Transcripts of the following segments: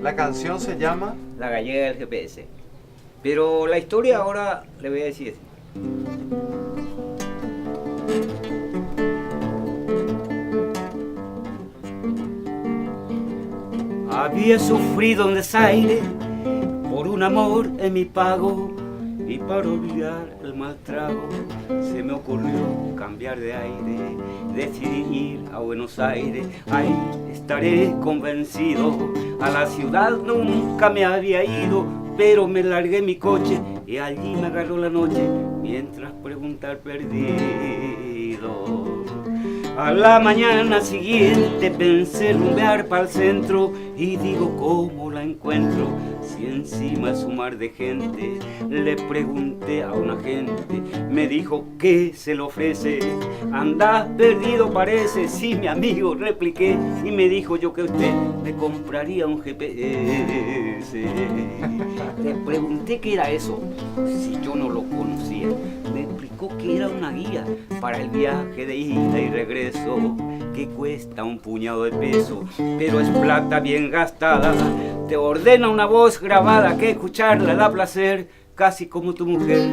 La canción se llama La gallega del GPS. Pero la historia ahora le voy a decir. Había sufrido un desaire por un amor en mi pago, y para olvidar el mal trago se me ocurrió cambiar de aire. Decidí ir a Buenos Aires, ahí estaré convencido. A la ciudad nunca me había ido, pero me largué en mi coche y allí me agarró la noche mientras preguntar perdido. A la mañana siguiente pensé rumbear para el centro y digo, ¿cómo la encuentro? Si encima es un mar de gente. Le pregunté a un agente, me dijo que se le ofrece. Andás perdido parece, sí mi amigo, repliqué, y me dijo yo que usted me compraría un GPS. Le pregunté qué era eso, si yo no lo conocía. Me explicó que era una guía para el viaje de ida y regreso, que cuesta un puñado de peso, pero es plata bien gastada. Te ordena una voz grabada que escucharla da placer, casi como tu mujer,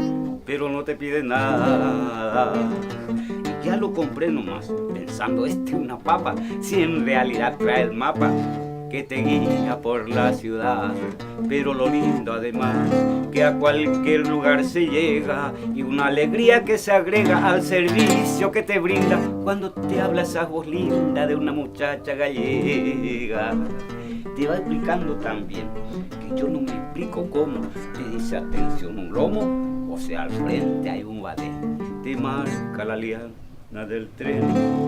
pero no te pide nada. Y ya lo compré nomás, pensando este es una papa, si en realidad trae el mapa que te guía por la ciudad. Pero lo lindo además, que a cualquier lugar se llega, y una alegría que se agrega al servicio que te brinda cuando te habla esa voz linda de una muchacha gallega. Te va explicando también, que yo no me explico cómo. Te dice atención un lomo, o sea al frente hay un badén. Te marca la liana del tren,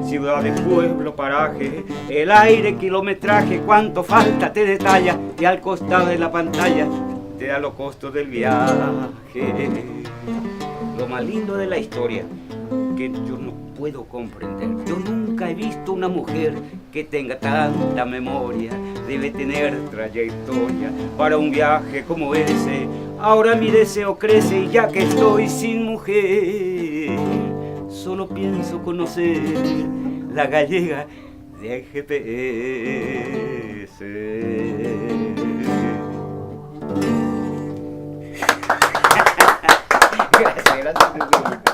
ciudad, de pueblo, paraje, el aire, kilometraje, cuánto falta te detalla, y al costado de la pantalla te da los costos del viaje. Lo más lindo de la historia, que yo no puedo comprender, yo nunca he visto una mujer que tenga tanta memoria. Debe tener trayectoria para un viaje como ese. Ahora mi deseo crece y ya que estoy sin mujer, solo pienso conocer la gallega de GPS. Gracias, gracias.